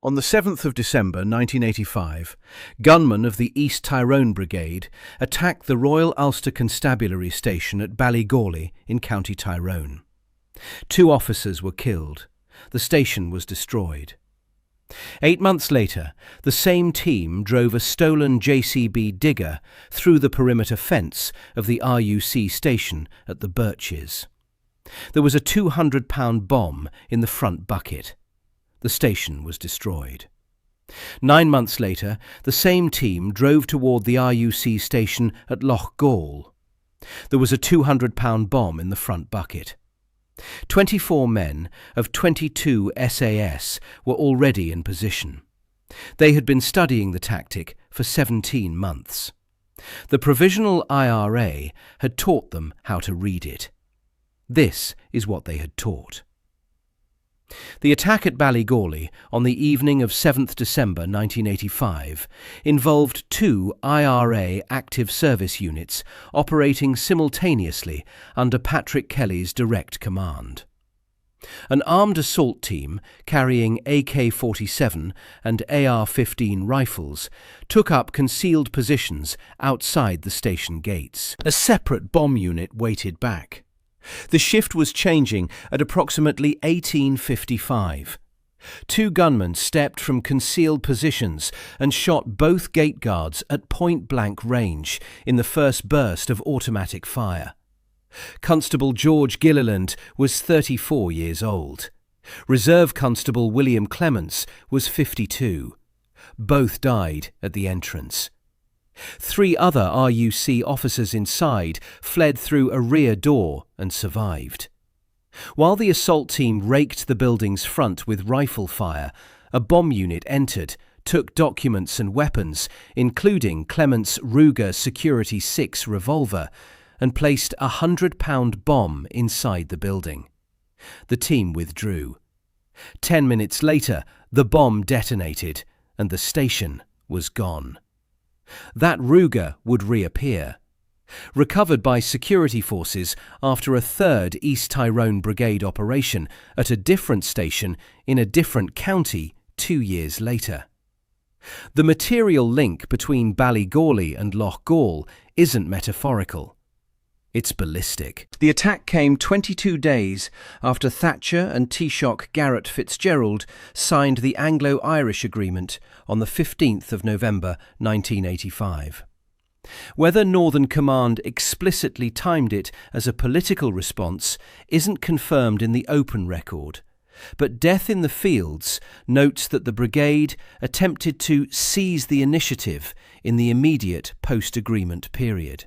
On the 7th of December 1985, gunmen of the East Tyrone Brigade attacked the Royal Ulster Constabulary station at Ballygawley in County Tyrone. 2 officers were killed. The station was destroyed. 8 months later, the same team drove a stolen JCB digger through the perimeter fence of the RUC station at the Birches. There was a 200-pound bomb in the front bucket. The station was destroyed. 9 months later, the same team drove toward the RUC station at Loughgall. There was a 200-pound bomb in the front bucket. 24 men of 22 SAS were already in position. They had been studying the tactic for 17 months. The Provisional IRA had taught them how to read it. This is what they had taught. The attack at Ballygawley on the evening of 7th December 1985 involved 2 IRA active service units operating simultaneously under Patrick Kelly's direct command. An armed assault team carrying AK-47 and AR-15 rifles took up concealed positions outside the station gates. A separate bomb unit waited back. The shift was changing at approximately 18:55. 2 gunmen stepped from concealed positions and shot both gate guards at point-blank range in the first burst of automatic fire. Constable George Gilliland was 34 years old. Reserve Constable William Clements was 52. Both died at the entrance. 3 other RUC officers inside fled through a rear door and survived. While the assault team raked the building's front with rifle fire, a bomb unit entered, took documents and weapons, including Clement's Ruger Security 6 revolver, and placed a 100-pound bomb inside the building. The team withdrew. 10 minutes later, the bomb detonated, and the station was gone. That Ruger would reappear. Recovered by security forces after a 3rd East Tyrone Brigade operation at a different station in a different county 2 years later. The material link between Ballygawley and Loughgall isn't metaphorical. It's ballistic. The attack came 22 days after Thatcher and Taoiseach Garret Fitzgerald signed the Anglo-Irish Agreement on the 15th of November 1985. Whether Northern Command explicitly timed it as a political response isn't confirmed in the open record, but Death in the Fields notes that the brigade attempted to seize the initiative in the immediate post-agreement period.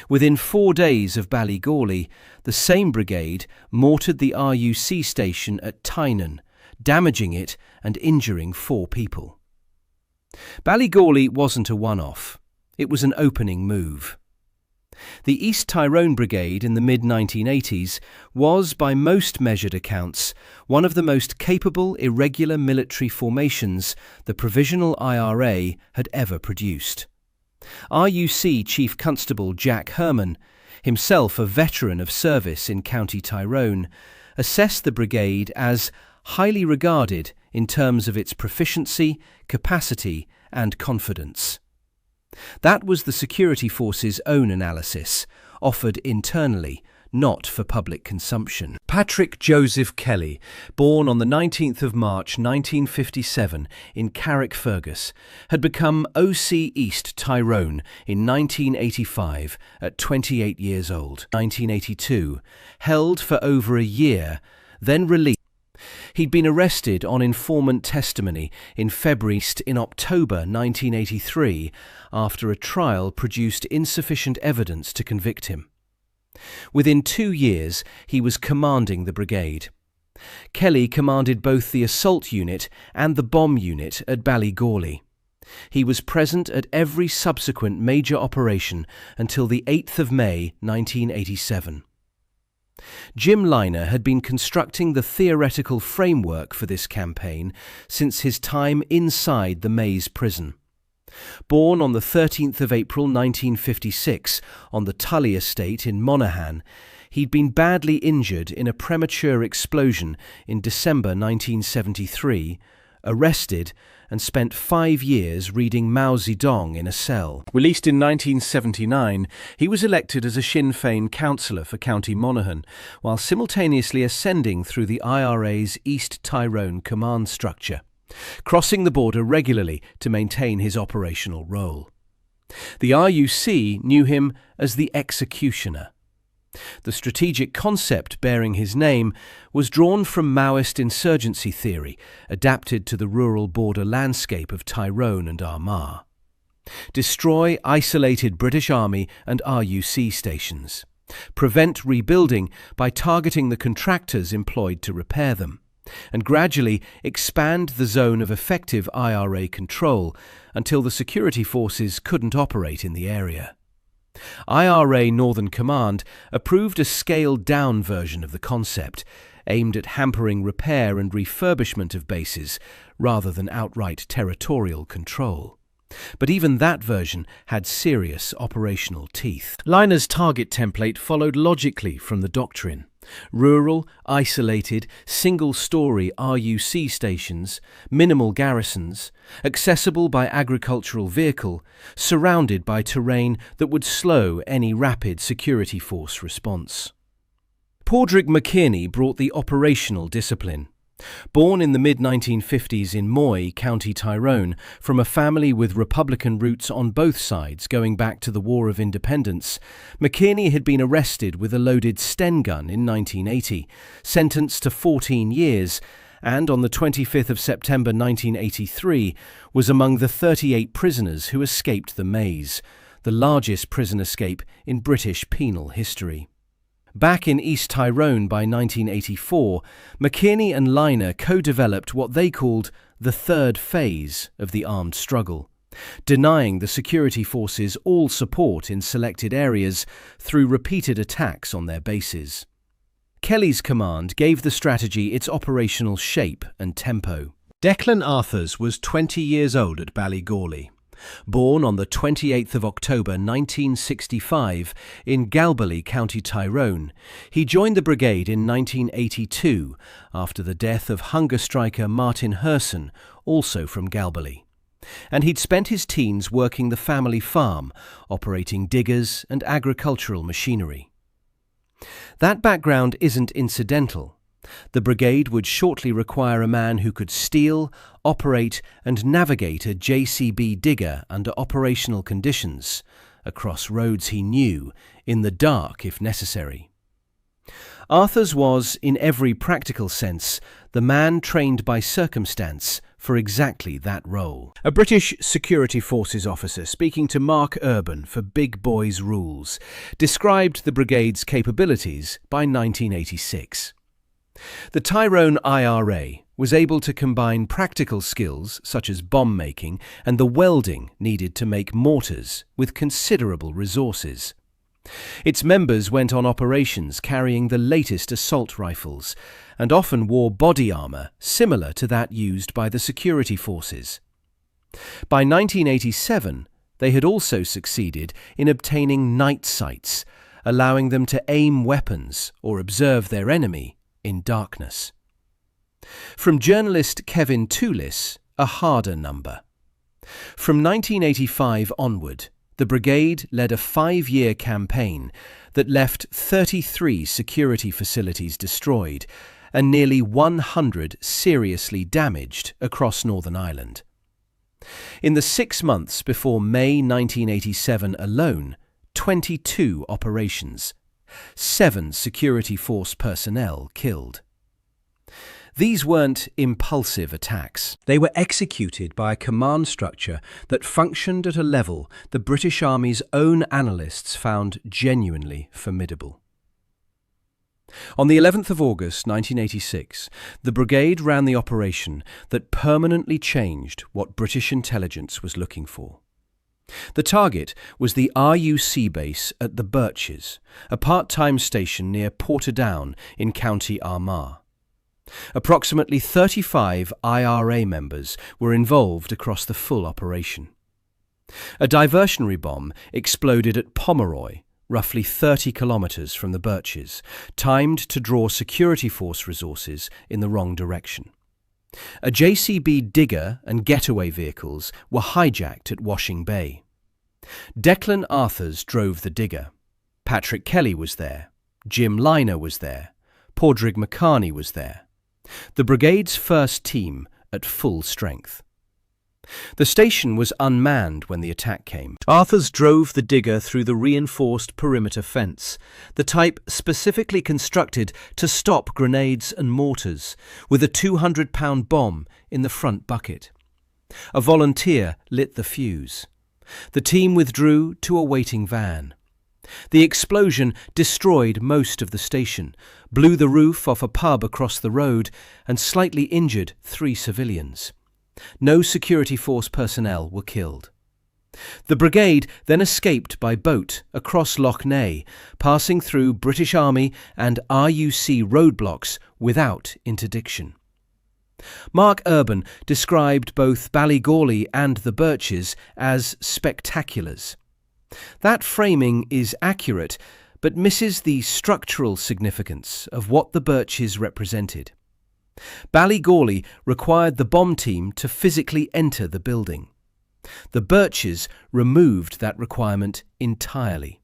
Within 4 days of Ballygawley, the same brigade mortared the RUC station at Tynan, damaging it and injuring 4 people. Ballygawley wasn't a one-off. It was an opening move. The East Tyrone Brigade in the mid-1980s was, by most measured accounts, one of the most capable irregular military formations the Provisional IRA had ever produced. RUC Chief Constable Jack Herman, himself a veteran of service in County Tyrone, assessed the brigade as highly regarded in terms of its proficiency, capacity and confidence. That was the security force's own analysis, offered internally, not for public consumption. Patrick Joseph Kelly, born on the 19th of March 1957 in Carrickfergus, had become OC East Tyrone in 1985 at 28 years old. 1982, held for over a year, then released. He'd been arrested on informant testimony in February. In October 1983 after a trial produced insufficient evidence to convict him. Within 2 years, he was commanding the brigade. Kelly commanded both the assault unit and the bomb unit at Ballygawley. He was present at every subsequent major operation until the 8th of May 1987. Jim Liner had been constructing the theoretical framework for this campaign since his time inside the Maze prison. Born on the 13th of April 1956 on the Tully estate in Monaghan, he'd been badly injured in a premature explosion in December 1973, arrested, and spent 5 years reading Mao Zedong in a cell. Released in 1979, he was elected as a Sinn Féin councillor for County Monaghan, while simultaneously ascending through the IRA's East Tyrone command structure, crossing the border regularly to maintain his operational role. The RUC knew him as the executioner. The strategic concept bearing his name was drawn from Maoist insurgency theory, adapted to the rural border landscape of Tyrone and Armagh. Destroy isolated British Army and RUC stations. Prevent rebuilding by targeting the contractors employed to repair them, and gradually expand the zone of effective IRA control until the security forces couldn't operate in the area. IRA Northern Command approved a scaled-down version of the concept, aimed at hampering repair and refurbishment of bases rather than outright territorial control. But even that version had serious operational teeth. Liner's target template followed logically from the doctrine. Rural, isolated, single-storey RUC stations, minimal garrisons, accessible by agricultural vehicle, surrounded by terrain that would slow any rapid security force response. Padraig McKinney brought the operational discipline. Born in the mid-1950s in Moy, County Tyrone, from a family with Republican roots on both sides going back to the War of Independence, McKinney had been arrested with a loaded Sten gun in 1980, sentenced to 14 years, and on the 25th of September 1983 was among the 38 prisoners who escaped the maze, the largest prison escape in British penal history. Back in East Tyrone by 1984, McKinney and Liner co-developed what they called the third phase of the armed struggle, denying the security forces all support in selected areas through repeated attacks on their bases. Kelly's command gave the strategy its operational shape and tempo. Declan Arthurs was 20 years old at Ballygawley. Born on the 28th of October 1965 in Galbally, County Tyrone, he joined the brigade in 1982 after the death of hunger striker Martin Herson, also from Galbally. And he'd spent his teens working the family farm, operating diggers and agricultural machinery. That background isn't incidental. The brigade would shortly require a man who could steal, operate and navigate a JCB digger under operational conditions, across roads he knew, in the dark if necessary. Arthurs was, in every practical sense, the man trained by circumstance for exactly that role. A British Security Forces officer speaking to Mark Urban for Big Boys Rules described the brigade's capabilities by 1986. The Tyrone IRA was able to combine practical skills such as bomb making and the welding needed to make mortars with considerable resources. Its members went on operations carrying the latest assault rifles and often wore body armour similar to that used by the security forces. By 1987, they had also succeeded in obtaining night sights, allowing them to aim weapons or observe their enemy in darkness. From journalist Kevin Toulis, a harder number. From 1985 onward, the brigade led a 5-year campaign that left 33 security facilities destroyed and nearly 100 seriously damaged across Northern Ireland. In the 6 months before May 1987 alone, 22 operations, 7 security force personnel killed. These weren't impulsive attacks. They were executed by a command structure that functioned at a level the British Army's own analysts found genuinely formidable. On the 11th of August 1986, the brigade ran the operation that permanently changed what British intelligence was looking for. The target was the RUC base at the Birches, a part-time station near Portadown in County Armagh. Approximately 35 IRA members were involved across the full operation. A diversionary bomb exploded at Pomeroy, roughly 30 kilometres from the Birches, timed to draw security force resources in the wrong direction. A JCB digger and getaway vehicles were hijacked at Washing Bay. Declan Arthurs drove the digger. Patrick Kelly was there. Jim Liner was there. Padraig McCartney was there. The brigade's first team at full strength. The station was unmanned when the attack came. Arthurs drove the digger through the reinforced perimeter fence, the type specifically constructed to stop grenades and mortars, with a 200-pound bomb in the front bucket. A volunteer lit the fuse. The team withdrew to a waiting van. The explosion destroyed most of the station, blew the roof off a pub across the road, and slightly injured 3 civilians. No security force personnel were killed. The brigade then escaped by boat across Lough Neagh, passing through British Army and RUC roadblocks without interdiction. Mark Urban described both Ballygawley and the Birches as spectaculars. That framing is accurate, but misses the structural significance of what the Birches represented. Ballygawley required the bomb team to physically enter the building. The Birches removed that requirement entirely.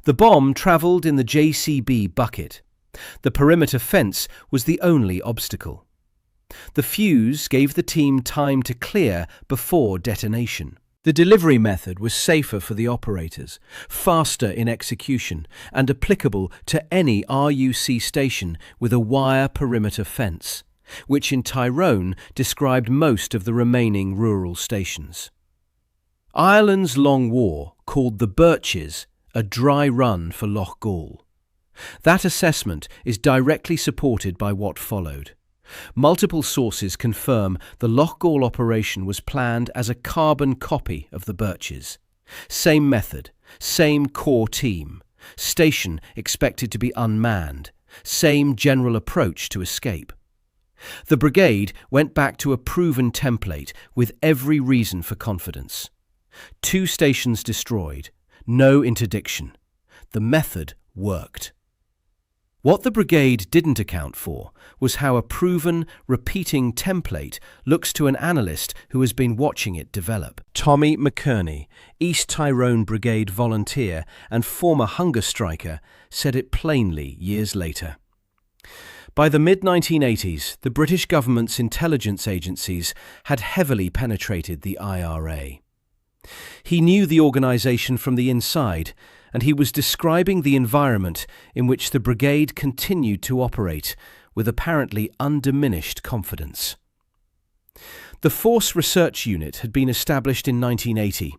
The bomb travelled in the JCB bucket. The perimeter fence was the only obstacle. The fuse gave the team time to clear before detonation. The delivery method was safer for the operators, faster in execution, and applicable to any RUC station with a wire perimeter fence, which in Tyrone described most of the remaining rural stations. Ireland's Long War called the Birches a dry run for Loughgall. That assessment is directly supported by what followed. Multiple sources confirm the Loughgall operation was planned as a carbon copy of the Birches. Same method, same core team, station expected to be unmanned, same general approach to escape. The brigade went back to a proven template with every reason for confidence. 2 stations destroyed, no interdiction. The method worked. What the brigade didn't account for was how a proven, repeating template looks to an analyst who has been watching it develop. Tommy McKerney, East Tyrone Brigade volunteer and former hunger striker, said it plainly years later. By the mid-1980s, the British government's intelligence agencies had heavily penetrated the IRA. He knew the organisation from the inside, and he was describing the environment in which the brigade continued to operate with apparently undiminished confidence. The Force Research Unit had been established in 1980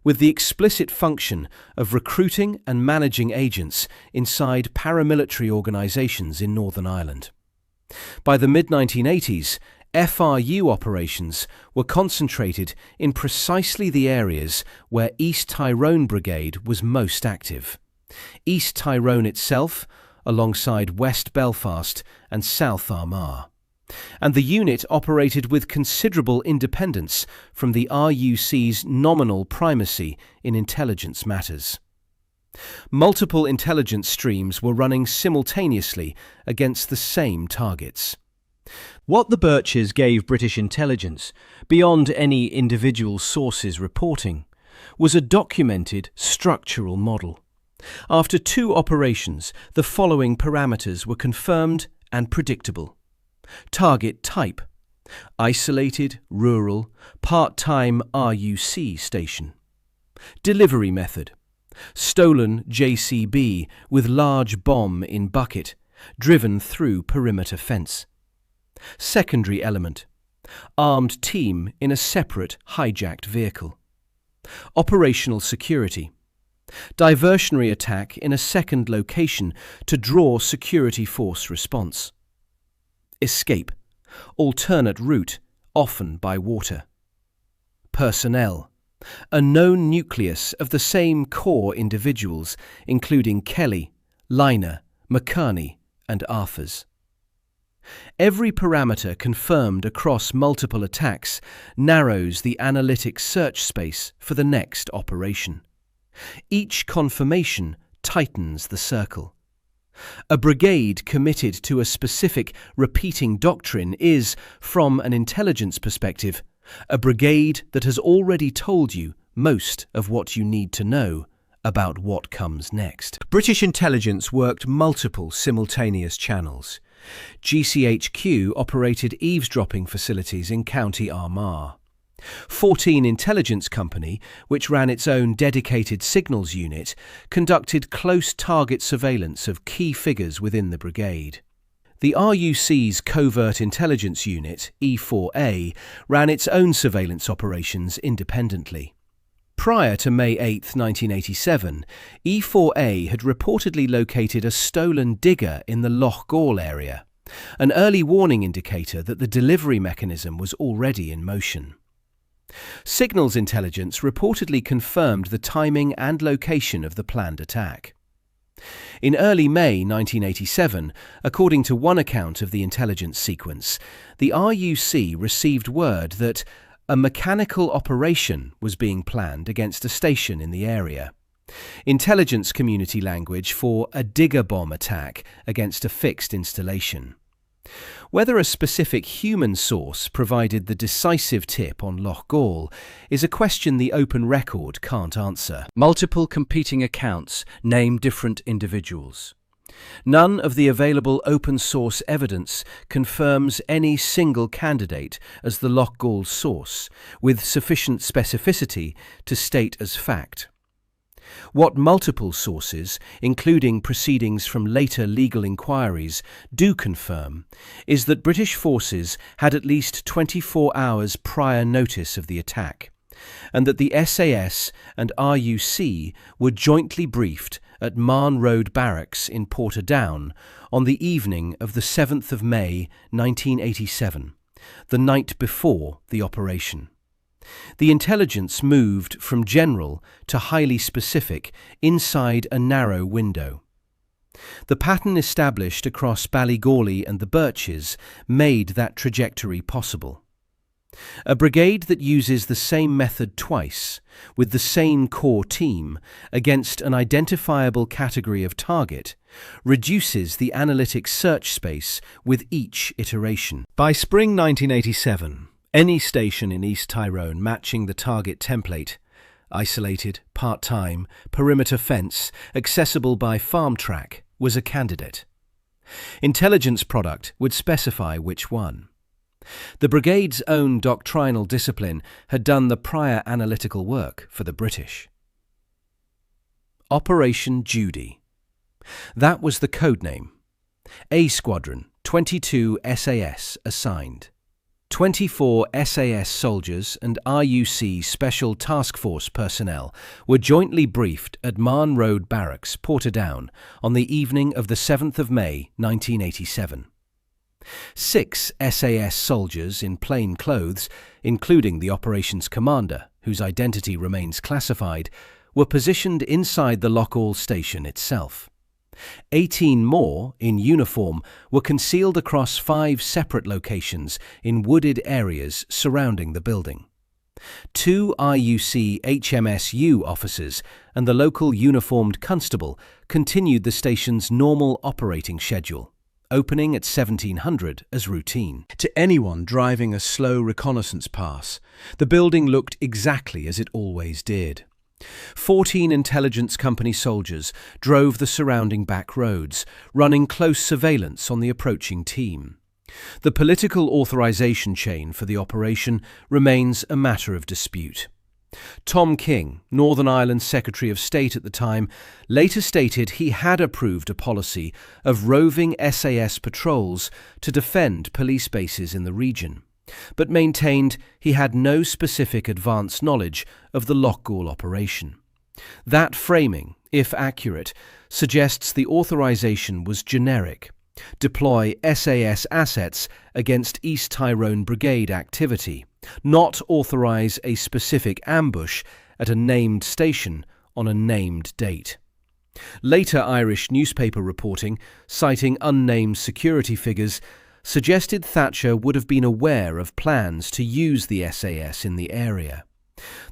with the explicit function of recruiting and managing agents inside paramilitary organisations in Northern Ireland. By the mid-1980s, FRU operations were concentrated in precisely the areas where East Tyrone Brigade was most active. East Tyrone itself, alongside West Belfast and South Armagh. And the unit operated with considerable independence from the RUC's nominal primacy in intelligence matters. Multiple intelligence streams were running simultaneously against the same targets. What the Birches gave British intelligence, beyond any individual source's reporting, was a documented structural model. After 2 operations, the following parameters were confirmed and predictable. Target type: isolated, rural, part-time RUC station. Delivery method: stolen JCB with large bomb in bucket, driven through perimeter fence. Secondary element: armed team in a separate hijacked vehicle. Operational security: diversionary attack in a second location to draw security force response. Escape: alternate route, often by water. Personnel: a known nucleus of the same core individuals, including Kelly, Liner, McCartney and Arthurs. Every parameter confirmed across multiple attacks narrows the analytic search space for the next operation. Each confirmation tightens the circle. A brigade committed to a specific repeating doctrine is, from an intelligence perspective, a brigade that has already told you most of what you need to know about what comes next. British intelligence worked multiple simultaneous channels. GCHQ operated eavesdropping facilities in County Armagh. 14 Intelligence Company, which ran its own dedicated signals unit, conducted close target surveillance of key figures within the brigade. The RUC's Covert Intelligence Unit, E4A, ran its own surveillance operations independently. Prior to May 8, 1987, E4A had reportedly located a stolen digger in the Loughgall area, an early warning indicator that the delivery mechanism was already in motion. Signals intelligence reportedly confirmed the timing and location of the planned attack. In early May 1987, according to one account of the intelligence sequence, the RUC received word that a mechanical operation was being planned against a station in the area. Intelligence community language for a digger bomb attack against a fixed installation. Whether a specific human source provided the decisive tip on Loughgall is a question the open record can't answer. Multiple competing accounts name different individuals. None of the available open-source evidence confirms any single candidate as the Loughgall source, with sufficient specificity to state as fact. What multiple sources, including proceedings from later legal inquiries, do confirm is that British forces had at least 24 hours prior notice of the attack, and that the SAS and RUC were jointly briefed at Marne Road Barracks in Portadown on the evening of the 7th of May 1987, the night before the operation. The intelligence moved from general to highly specific inside a narrow window. The pattern established across Ballygawley and the Birches made that trajectory possible. A brigade that uses the same method twice, with the same core team, against an identifiable category of target, reduces the analytic search space with each iteration. By spring 1987, any station in East Tyrone matching the target template, isolated, part-time, perimeter fence, accessible by farm track, was a candidate. Intelligence product would specify which one. The brigade's own doctrinal discipline had done the prior analytical work for the British. Operation Judy. That was the codename. A Squadron, 22 SAS assigned. 24 SAS soldiers and RUC Special Task Force personnel were jointly briefed at Marne Road Barracks, Portadown, on the evening of the 7th of May 1987. 6 SAS soldiers in plain clothes, including the operations commander, whose identity remains classified, were positioned inside the Loughgall station itself. 18 more, in uniform, were concealed across 5 separate locations in wooded areas surrounding the building. 2 RUC HMSU officers and the local uniformed constable continued the station's normal operating schedule, opening at 1700 as routine. To anyone driving a slow reconnaissance pass, the building looked exactly as it always did. 14 Intelligence Company soldiers drove the surrounding back roads, running close surveillance on the approaching team. The political authorization chain for the operation remains a matter of dispute. Tom King, Northern Ireland Secretary of State at the time, later stated he had approved a policy of roving SAS patrols to defend police bases in the region, but maintained he had no specific advance knowledge of the Loughgall operation. That framing, if accurate, suggests the authorization was generic. Deploy SAS assets against East Tyrone Brigade activity, not authorize a specific ambush at a named station on a named date. Later Irish newspaper reporting, citing unnamed security figures, suggested Thatcher would have been aware of plans to use the SAS in the area.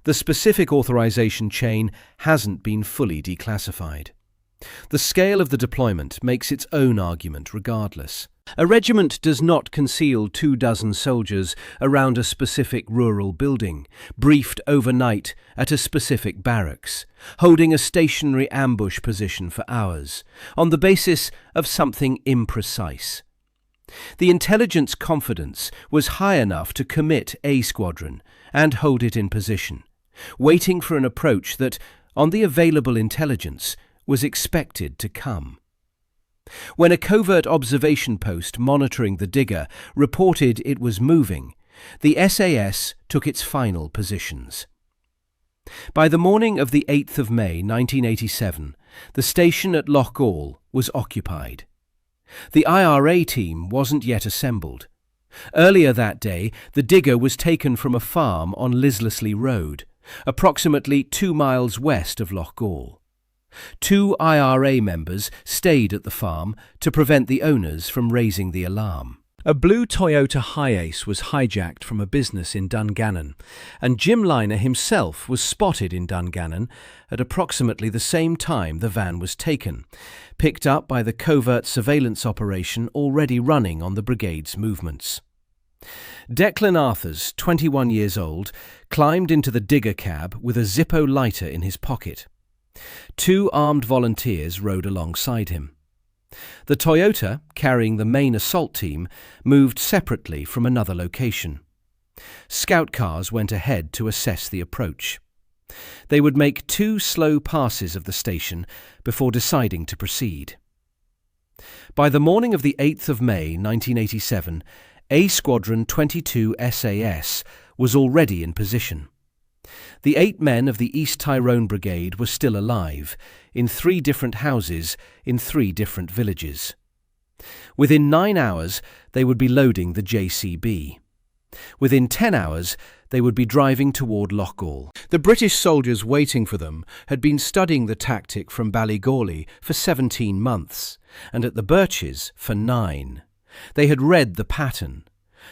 The specific authorization chain hasn't been fully declassified. The scale of the deployment makes its own argument regardless. A regiment does not conceal 24 soldiers around a specific rural building, briefed overnight at a specific barracks, holding a stationary ambush position for hours, on the basis of something imprecise. The intelligence confidence was high enough to commit A Squadron and hold it in position, waiting for an approach that, on the available intelligence, was expected to come. When a covert observation post monitoring the digger reported it was moving, the SAS took its final positions. By the morning of the 8th of May 1987, the station at Loughgall was occupied. The IRA team wasn't yet assembled. Earlier that day, the digger was taken from a farm on Lislesley Road, approximately 2 miles west of Loughgall. 2 IRA members stayed at the farm to prevent the owners from raising the alarm. A blue Toyota Hiace was hijacked from a business in Dungannon, and Jim Liner himself was spotted in Dungannon at approximately the same time the van was taken, picked up by the covert surveillance operation already running on the brigade's movements. Declan Arthurs, 21 years old, climbed into the digger cab with a Zippo lighter in his pocket. 2 armed volunteers rode alongside him. The Toyota, carrying the main assault team, moved separately from another location. Scout cars went ahead to assess the approach. They would make 2 slow passes of the station before deciding to proceed. By the morning of the 8th of May 1987, A Squadron 22 SAS was already in position. The 8 men of the East Tyrone Brigade were still alive, in 3 different houses in 3 different villages. Within 9 hours, they would be loading the JCB. Within 10 hours, they would be driving toward Loughgall. The British soldiers waiting for them had been studying the tactic from Ballygawley for 17 months, and at the Birches for 9. They had read the pattern.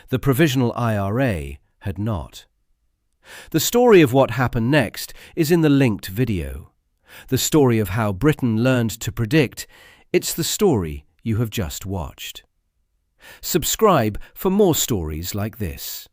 The Provisional IRA had not. The story of what happened next is in the linked video. The story of how Britain learned to predict, it's the story you have just watched. Subscribe for more stories like this.